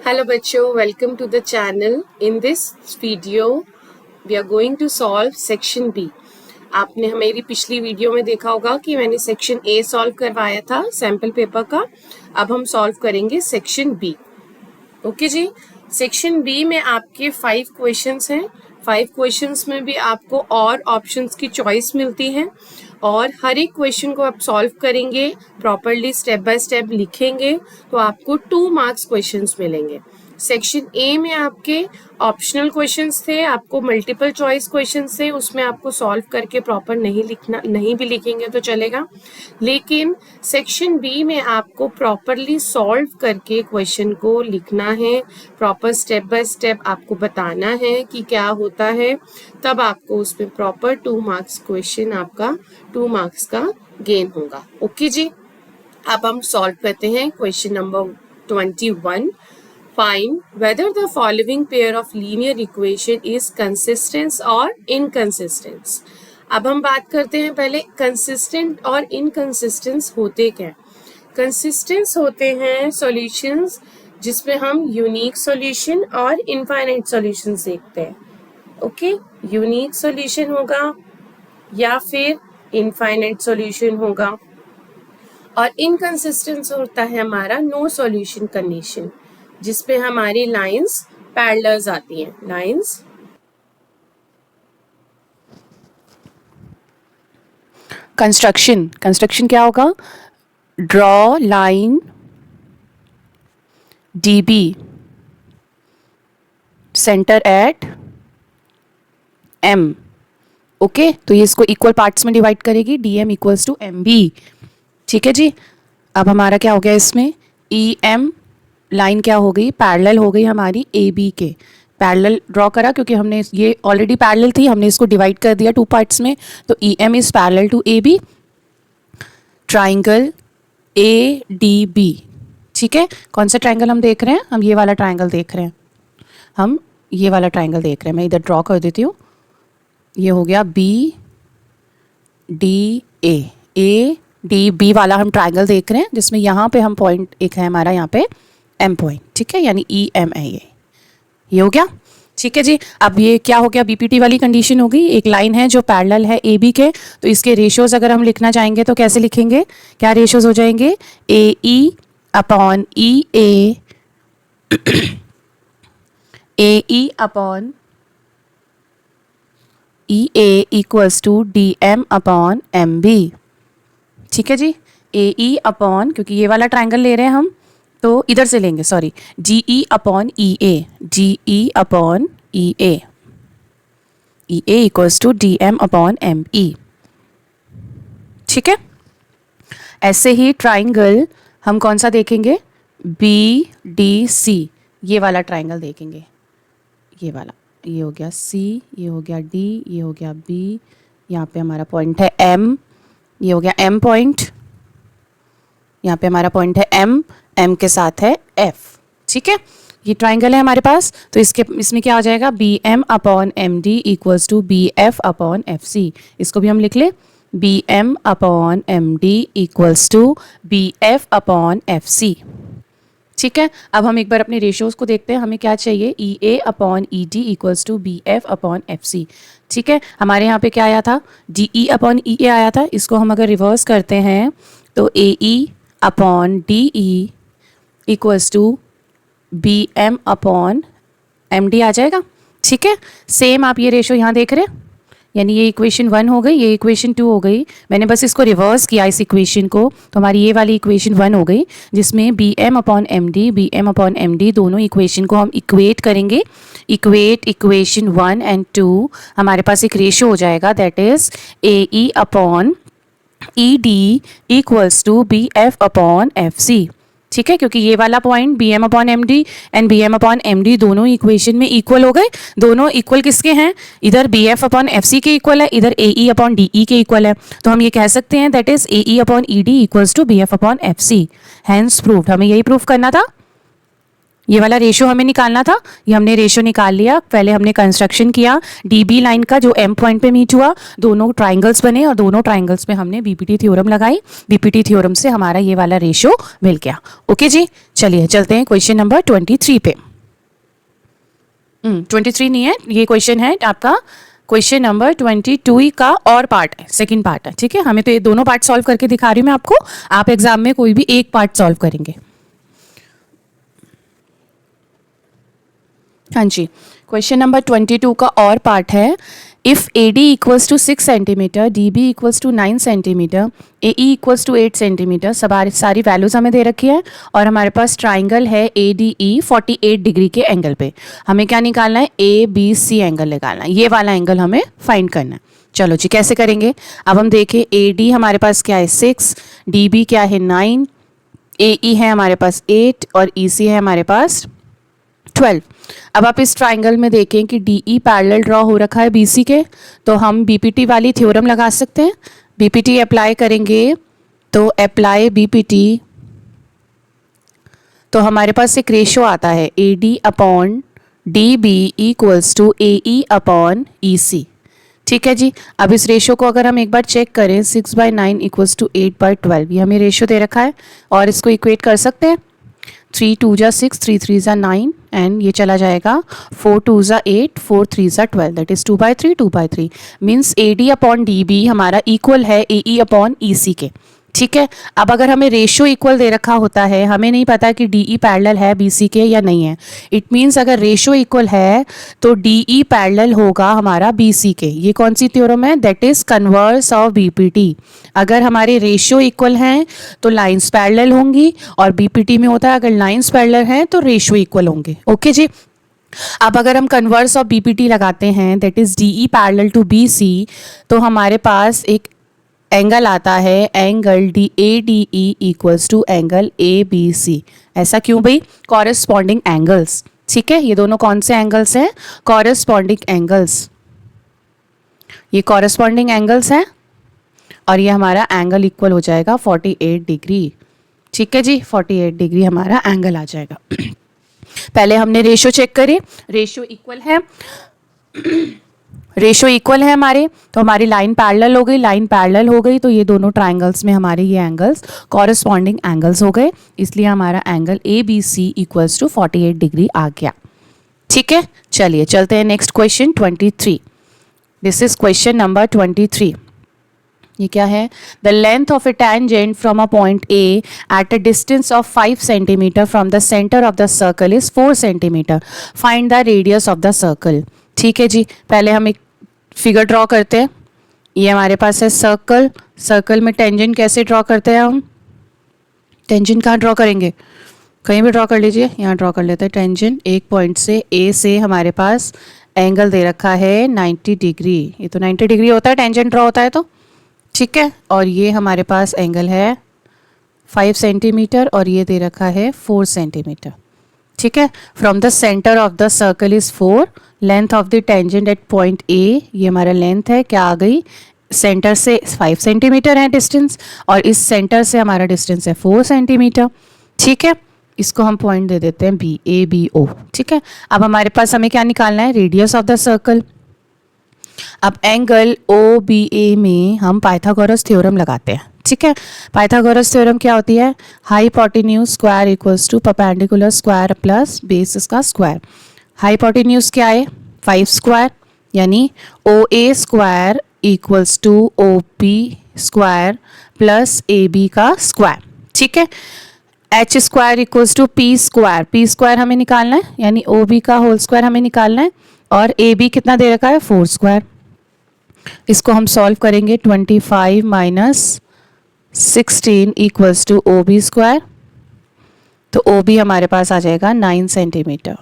Hello बच्चों, welcome to the channel. In this video, we are going to solve section B. आपने मेरी पिछली video में देखा होगा कि मैंने सेक्शन A सॉल्व करवाया था सैम्पल पेपर का. अब हम सॉल्व करेंगे सेक्शन B. ओके जी. सेक्शन B में आपके 5 क्वेश्चंस हैं. 5 क्वेश्चंस में भी आपको और ऑप्शंस की चॉइस मिलती है और हर एक क्वेश्चन को आप सॉल्व करेंगे, प्रॉपरली स्टेप बाय स्टेप लिखेंगे तो आपको 2 मार्क्स क्वेश्चंस मिलेंगे. सेक्शन ए में आपके ऑप्शनल क्वेश्चंस थे, आपको मल्टीपल चॉइस क्वेश्चंस थे, उसमें आपको सॉल्व करके प्रॉपर नहीं भी लिखेंगे तो चलेगा. लेकिन सेक्शन बी में आपको प्रॉपरली सॉल्व करके क्वेश्चन को लिखना है, प्रॉपर स्टेप बाय स्टेप आपको बताना है कि क्या होता है, तब आपको उसमें प्रॉपर 2 मार्क्स क्वेश्चन आपका 2 मार्क्स का गेन होगा. ओके जी. अब हम सॉल्व करते हैं question number 21. Find whether the following pair of linear equation is consistent or inconsistent. अब हम बात करते हैं पहले consistent और inconsistent होते क्या. Consistent होते हैं solutions जिसमें हम unique solution और infinite solutions देखते हैं. ओके, unique solution होगा या फिर infinite solution होगा. और inconsistent होता है हमारा no solution condition जिसपे हमारी लाइंस पैरेलल्स आती हैं. लाइंस कंस्ट्रक्शन क्या होगा? Draw line DB center at M. Okay, तो ये इसको इक्वल पार्ट्स में डिवाइड करेगी. DM equals to MB. ठीक है जी. अब हमारा क्या हो गया इसमें? EM लाइन क्या हो गई? पैरेलल हो गई हमारी AB के. पैरेलल ड्रॉ करा क्योंकि हमने ये ऑलरेडी पैरेलल थी, हमने इसको डिवाइड कर दिया 2 पार्ट्स में. तो EM is parallel to AB. Triangle ADB. ठीक है, कौन सा ट्राइंगल हम देख रहे हैं? हम ये वाला ट्राइंगल देख रहे हैं. हम ये वाला ट्राइंगल देख रहे हैं. मैं इधर ड्रॉ कर देती हूँ. ये हो गया BDA. ADB वाला हम ट्राइंगल देख रहे हैं जिसमें यहाँ पे हम पॉइंट एक है हमारा यहाँ पे M पॉइंट. ठीक है, यानी EM है ये हो गया. ठीक है जी. अब ये क्या हो गया? BPT वाली कंडीशन हो गई. एक लाइन है जो पैरेलल है AB के, तो इसके रेशियोज अगर हम लिखना चाहेंगे तो कैसे लिखेंगे? क्या रेशियोज हो जाएंगे? AE upon EA AE upon EA equals to DM upon MB. ठीक है जी. AE अपॉन, क्योंकि ये वाला ट्राइंगल ले रहे हैं हम तो इधर से लेंगे, sorry, GE upon EA. GE upon EA equals to DM upon ME. ठीक है. ऐसे ही ट्राइंगल हम कौन सा देखेंगे? BDC. ये वाला ट्राइंगल देखेंगे. ये वाला, ये हो गया C, ये हो गया D, ये हो गया B. यहाँ पे हमारा पॉइंट है M. ये हो गया M पॉइंट. यहाँ पे हमारा पॉइंट है M के साथ है F. ठीक है, ये ट्राइंगल है हमारे पास. तो इसमें क्या आ जाएगा? BM upon MD equals to BF upon FC. इसको भी हम लिख ले. BM upon MD equals to BF upon FC. ठीक है. अब हम एक बार अपने रेशियोज को देखते हैं. हमें क्या चाहिए? EA upon ED equals to BF upon FC. ठीक है, हमारे यहाँ पे क्या आया था? DE अपॉन EA आया था. इसको हम अगर रिवर्स करते हैं तो AE upon DE equals to BM upon MD आ जाएगा. ठीक है. सेम आप ये रेशो यहाँ देख रहे हैं, यानी ये इक्वेशन 1 हो गई, ये इक्वेशन 2 हो गई. मैंने बस इसको रिवर्स किया इस इक्वेशन को, तो हमारी ये वाली इक्वेशन 1 हो गई जिसमें BM अपॉन MD दोनों इक्वेशन को हम इक्वेट करेंगे. Equate equation 1 and 2. हमारे पास एक रेशो हो जाएगा, that is AE upon ED equals to BF upon FC. ठीक है, क्योंकि ये वाला point BM upon MD and BM upon MD दोनों इक्वेशन में इक्वल हो गए. दोनों इक्वल किसके हैं? इधर BF अपॉन FC के इक्वल है, इधर AE अपॉन DE के इक्वल है. तो हम ये कह सकते हैं that is AE upon ED equals to BF upon FC. Hence proved. हमें यही प्रूव करना था. ये वाला रेशो हमें निकालना था, ये हमने रेशो निकाल लिया। पहले हमने कंस्ट्रक्शन किया डीबी लाइन का जो एम पॉइंट पे मीट हुआ, दोनों ट्राइंगल्स बने और दोनों ट्राइंगल्स में हमने बीपीटी थ्योरम लगाई। बीपीटी थ्योरम से हमारा ये वाला रेशो मिल गया। ओके जी, चलिए चलते हैं क्वेश्चन नंबर 23 पे। 23 नहीं है, ये क्वेश्चन है आपका क्वेश्चन नंबर 22 का और पार्ट है, सेकंड पार्ट है। ठीक है, हमें तो ये दोनों पार्ट सॉल्व करके दिखा रही हूँ मैं आपको, आप एग्जाम में कोई भी एक पार्ट सॉल्व करेंगे। हाँ जी, क्वेश्चन नंबर 22 का और पार्ट है। If A D equals to 6 centimetre, D B equals to 9 centimetre, A E equals to 8 centimetre, सारी वैल्यूज़ हमें दे रखी है और हमारे पास ट्राइंगल है ए डी ई 48 डिग्री के एंगल पे। हमें क्या निकालना है, ए बी सी एंगल निकालना है, ये वाला एंगल हमें फाइंड करना है। चलो जी, कैसे करेंगे, अब हम देखें ए डी हमारे पास क्या है 6, डी बी क्या है 9, ए ई है हमारे पास 8 और ई सी है हमारे पास 12। अब आप इस ट्राइंगल में देखें कि डी ई पैरेलल ड्रॉ हो रखा है बी सी के, तो हम बीपीटी वाली थ्योरम लगा सकते हैं। बीपीटी अप्लाई करेंगे तो अप्लाई बीपीटी, तो हमारे पास एक रेशो आता है A D upon D B equals to A E upon E C. ठीक है जी, अब इस रेशो को अगर हम एक बार चेक करें 6/9 इक्वल्स टू 8/12, ये हमें रेशो दे रखा है और इसको इक्वेट कर सकते हैं। 3 2 जा 6, 3 3 जा 9 एंड ये चला जाएगा 4 2 जा 8, 4 3 जा 12, that is 2/3 2/3 means A D upon D B हमारा इक्वल है ए ई अपॉन ई सी के। ठीक है, अब अगर हमें रेशो इक्वल दे रखा होता है, हमें नहीं पता कि डी ई पैरेलल है बी सी के या नहीं है, इट मीन्स अगर रेशो इक्वल है तो डी ई पैरेलल होगा हमारा बी सी के। ये कौन सी थ्योरम है, that is converse of BPT. अगर हमारे रेशो इक्वल हैं तो लाइंस पैरेलल होंगी और बीपीटी में होता है अगर लाइंस पैरेलल हैं तो रेशो इक्वल होंगे। ओके जी, अब अगर हम कन्वर्स ऑफ बीपीटी लगाते हैं that is D E parallel to B C, तो हमारे पास एक एंगल आता है angle D A D E equals to angle A B C. ऐसा क्यों भाई, कॉरेस्पॉन्डिंग एंगल्स। ठीक है, ये दोनों कौन से एंगल्स हैं, कॉरेस्पॉन्डिंग एंगल्स, ये कॉरेस्पॉन्डिंग एंगल्स हैं और ये हमारा एंगल इक्वल हो जाएगा 48 डिग्री। ठीक है जी, 48 डिग्री हमारा एंगल आ जाएगा। पहले हमने रेशो चेक करें, रेशो इक्वल है, रेशो इक्वल है हमारे, तो हमारी लाइन पैरेलल हो गई, लाइन पैरेलल हो गई तो ये दोनों ट्राइंगल्स में हमारे ये एंगल्स कॉरेस्पॉन्डिंग एंगल्स हो गए, इसलिए हमारा angle A B C equals to 48 degree आ गया। ठीक है, चलिए चलते हैं next question 23। This is question number 23। ये क्या है, the length of a tangent from a point A at a distance of 5 centimetre from the centre of the circle is 4 centimetre, find the radius of the circle. ठीक है जी, पहले हम एक figure draw करते हैं। ये हमारे पास है सर्कल, सर्कल में टेंजेंट कैसे ड्रॉ करते हैं हम, टेंजेंट कहाँ ड्रॉ करेंगे, कहीं भी ड्रॉ कर लीजिए, यहाँ ड्रॉ कर लेते हैं टेंजेंट। एक पॉइंट से ए से हमारे पास एंगल दे रखा है 90 डिग्री, ये तो 90 डिग्री होता है टेंजेंट ड्रॉ होता है तो। ठीक है, और ये हमारे पास एंगल है 5 सेंटीमीटर और ये दे रखा है 4 सेंटीमीटर। ठीक है, from the centre of the circle is 4, length of the tangent at point A, ये हमारा लेंथ है, क्या आ गई, सेंटर से 5 सेंटीमीटर है डिस्टेंस और इस सेंटर से हमारा डिस्टेंस है 4 सेंटीमीटर। ठीक है, इसको हम पॉइंट दे देते हैं बी, ए बी ओ। ठीक है, अब हमारे पास हमें क्या निकालना है, रेडियस ऑफ द सर्कल। अब एंगल ओ बी ए में हम पाइथागोरस थ्योरम लगाते हैं। ठीक है, पाइथागोरस थ्योरम क्या होती है, hypotenuse square equals to perpendicular square plus base इसका स्क्वायर। हाइपोटेन्यूज क्या है 5 स्क्वायर, यानी O A square equals to O B square plus A B का स्क्वायर। ठीक है, H square equals to P square, P square हमें निकालना है यानी ओ बी का होल स्क्वायर हमें निकालना है और ए बी कितना दे रखा है 4 स्क्वायर। इसको हम सॉल्व करेंगे, 25 minus 16 equals to O B square, तो ओ बी हमारे पास आ जाएगा 9 सेंटीमीटर।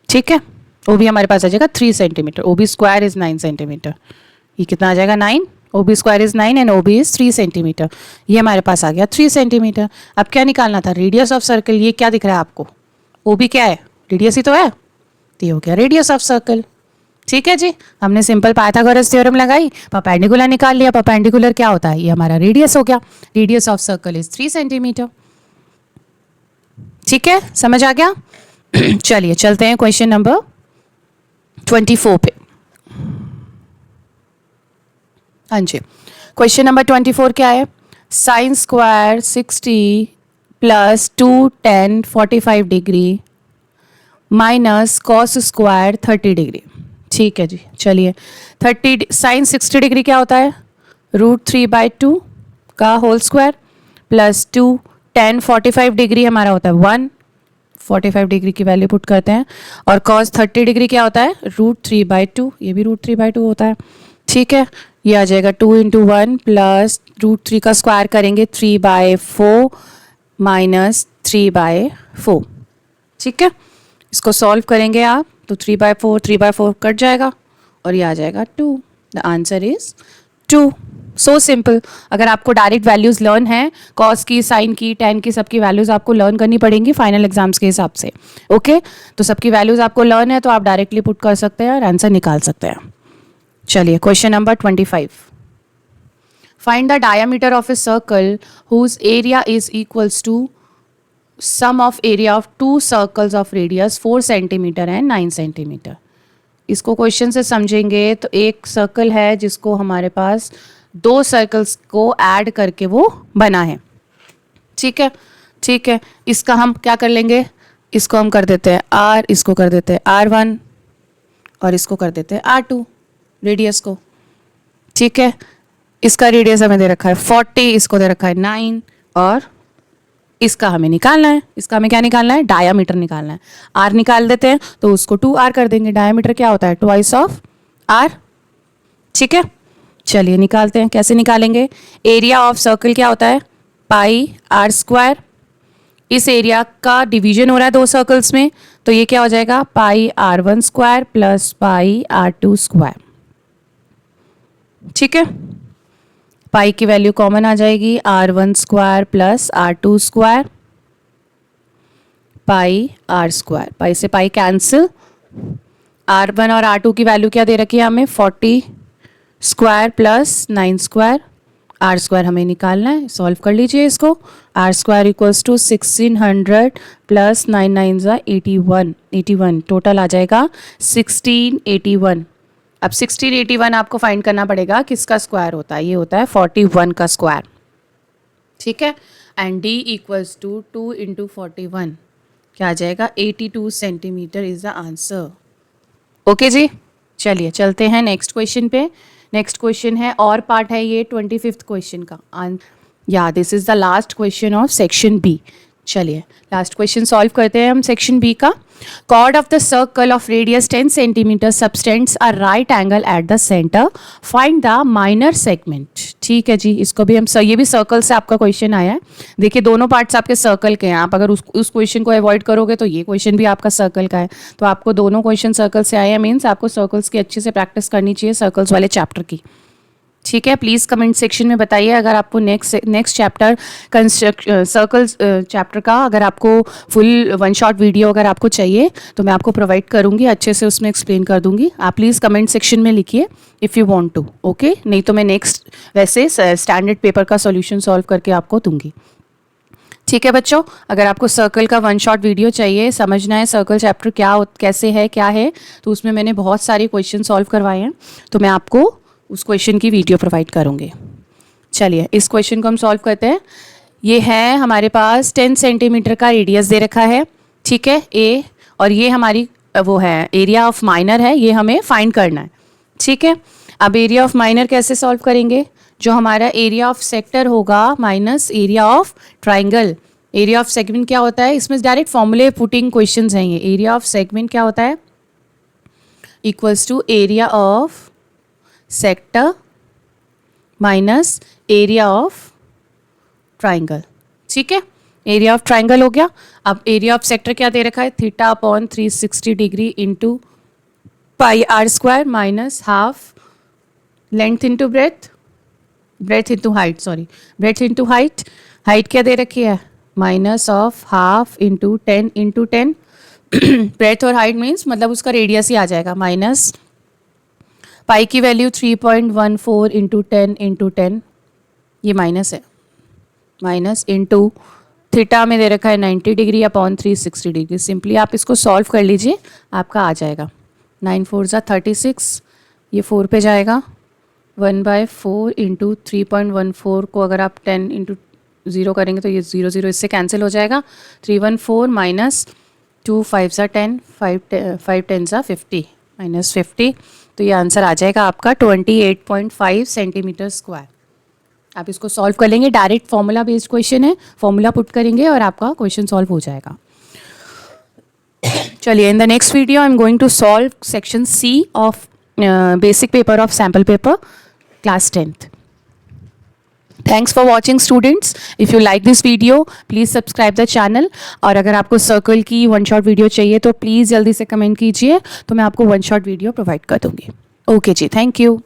ठीक है, ओ बी हमारे पास आ जाएगा 3 centimetre, O B square is 9 centimetre, ये कितना आ जाएगा 9, O B square is 9 and O B is 3 centimetre, ये हमारे पास आ गया 3 सेंटीमीटर। अब क्या निकालना था, रेडियस ऑफ सर्कल, ये क्या दिख रहा है आपको, ओ बी क्या है, रेडियस ही तो है, तो ये हो गया रेडियस ऑफ सर्कल। ठीक है जी, हमने सिंपल पाइथागोरस थ्योरम लगाई, परपेंडिकुलर निकाल लिया, परपेंडिकुलर क्या होता है, ये हमारा रेडियस हो गया, radius of circle is 3 centimetre. ठीक है, समझ आ गया? चलिए चलते हैं क्वेश्चन नंबर 24 पे। हाँ जी, क्वेश्चन नंबर 24 क्या है? Sine square 60 plus 2 10 45 degree minus cos square 30 degree. ठीक है जी, चलिए 30 साइन 60 डिग्री क्या होता है? √3/2 का होल स्क्वायर प्लस 2 10 45 डिग्री हमारा होता है 1, 45 डिग्री की वैल्यू पुट करते हैं। और कॉस 30 डिग्री क्या होता है? √3/2, ये भी √3/2 होता है। ठीक है, ये आ जाएगा 2 × 1 प्लस √3 का स्क्वायर करेंगे 3/4 माइनस 3/4। ठीक है, इसको सॉल्व करेंगे आप तो 3/4 कट जाएगा और ये आ जाएगा 2। The answer is 2। So simple. अगर आपको डायरेक्ट वैल्यूज लर्न है, कॉस की, साइन की, टेन की, सबकी वैल्यूज आपको लर्न करनी पड़ेंगी फाइनल एग्जाम्स के हिसाब से। ओके, तो सबकी वैल्यूज आपको लर्न है तो आप डायरेक्टली पुट कर सकते हैं और आंसर निकाल सकते हैं। चलिए question number 25। Find the diameter of a circle whose area is equals to sum of area of 2 circles of radius 4 centimetre and 9 centimetre. इसको क्वेश्चन से समझेंगे तो एक सर्कल है जिसको हमारे पास 2 सर्कल्स को ऐड करके वो बना है। ठीक है, ठीक है, इसका हम क्या कर लेंगे? इसको हम कर देते हैं R, इसको कर देते हैं R1 और इसको कर देते हैं R2 रेडियस को। ठीक है, इसका रेडियस हमें दे रखा है 40, इसको दे रखा है 9 और इसका हमें निकालना है। इसका हमें क्या निकालना है? डायामीटर निकालना है। R निकाल देते हैं तो उसको 2R कर देंगे। डायामीटर क्या होता है? Twice of R। ठीक है, चलिए निकालते हैं। कैसे निकालेंगे? एरिया ऑफ सर्कल क्या होता है? πr²। इस एरिया का डिवीजन हो रहा है 2 सर्कल्स में तो ये क्या हो जाएगा? πr1² plus πr2²। ठीक है, पाई की वैल्यू कॉमन आ जाएगी, r1² प्लस r2², पाई r²। पाई से पाई कैंसिल। r1 और r2 की वैल्यू क्या दे रखी है हमें? 40² प्लस 9²। r² हमें निकालना है, सॉल्व कर लीजिए इसको। r² equals to 1600 plus 9 9 81, total आ जाएगा 1681। अब 1681 आपको फाइंड करना पड़ेगा किसका स्क्वायर होता है? ये होता है 41 का स्क्वायर। ठीक है, एंड d इक्वल्स टू 2 × 41 क्या आ जाएगा? 82 centimetre is the answer. Okay जी, चलिए चलते हैं नेक्स्ट क्वेश्चन पे। नेक्स्ट क्वेश्चन है और पार्ट है ये 25th क्वेश्चन का। या this is the last question of section B. चलिए लास्ट क्वेश्चन सॉल्व करते हैं हम सेक्शन बी का। Chord of the circle of radius 10 centimeter subtends a right angle at the center. Find the minor segment. ठीक है जी, इसको भी हम ये भी सर्कल से आपका क्वेश्चन आया है। देखिए दोनों पार्ट्स आपके सर्कल के हैं। आप अगर उस क्वेश्चन को अवॉइड करोगे तो ये क्वेश्चन भी आपका सर्कल का है। तो आपको दोनों क्वेश्चन सर्कल से आए हैं, मीन्स आपको सर्कल्स की अच्छे से प्रैक्टिस करनी चाहिए सर्कल्स वाले चैप्टर की। ठीक है, प्लीज़ कमेंट सेक्शन में बताइए अगर आपको नेक्स्ट चैप्टर सर्कल्स चैप्टर का अगर आपको फुल 1 शॉट वीडियो अगर आपको चाहिए तो मैं आपको प्रोवाइड करूँगी, अच्छे से उसमें एक्सप्लेन कर दूँगी। आप प्लीज़ कमेंट सेक्शन में लिखिए if you want to. Okay, नहीं तो मैं नेक्स्ट वैसे स्टैंडर्ड पेपर का सॉल्यूशन सॉल्व करके आपको दूँगी। ठीक है बच्चों, अगर आपको सर्कल का 1 शॉट वीडियो चाहिए, समझना है सर्कल चैप्टर कैसे है क्या है, तो उसमें मैंने बहुत सारे क्वेश्चन सॉल्व करवाए हैं, तो मैं आपको उस क्वेश्चन की वीडियो प्रोवाइड करूँगी। चलिए इस क्वेश्चन को हम सॉल्व करते हैं। ये है हमारे पास 10 सेंटीमीटर का रेडियस दे रखा है। ठीक है, ए, और ये हमारी वो है एरिया ऑफ माइनर है, ये हमें फाइंड करना है। ठीक है, अब एरिया ऑफ माइनर कैसे सॉल्व करेंगे? जो हमारा एरिया ऑफ सेक्टर होगा minus area of triangle. Area of segment क्या होता है? इसमें डायरेक्ट फॉर्मूले पुटिंग क्वेश्चंस हैं ये। एरिया ऑफ सेगमेंट क्या होता है? Equals to area of sector minus area of triangle. ठीक है, एरिया ऑफ ट्राइंगल हो गया। अब एरिया ऑफ सेक्टर क्या दे रखा है? θ/360 degree into πr² minus half length into breadth into height, sorry breadth into height. Height क्या दे रखी है? Minus of half into 10 into 10। Breadth और हाइट मीन्स मतलब उसका रेडियस ही आ जाएगा। माइनस पाई की वैल्यू 3.14 इंटू 10 इंटू 10, ये माइनस है, माइनस इंटू थीटा में दे रखा है 90 डिग्री अपॉन 360 डिग्री। सिंपली आप इसको सॉल्व कर लीजिए, आपका आ जाएगा 9 4 ज़ा 36, ये 4 पे जाएगा 1/4 इंटू 3.14 को अगर आप 10 इंटू 0 करेंगे तो ये 0 0 इससे कैंसिल हो जाएगा। 314 माइनस 2 5 ज़ा 10, 5 10 ज़ा 50 माइनस 50, तो ये आंसर आ जाएगा आपका 28.5 सेंटीमीटर स्क्वायर। आप इसको सॉल्व कर लेंगे, डायरेक्ट फॉर्मूला बेस्ड क्वेश्चन है, फॉर्मूला पुट करेंगे और आपका क्वेश्चन सॉल्व हो जाएगा। चलिए, in the next video I am going to solve section C of basic paper of sample paper class 10th। Thanks for watching students. If you like this video please subscribe the channel, और अगर आपको circle की one shot video चाहिए तो please जल्दी से comment कीजिए, तो मैं आपको वन शॉट वीडियो प्रोवाइड कर दूँगी। ओके जी, थैंक यू।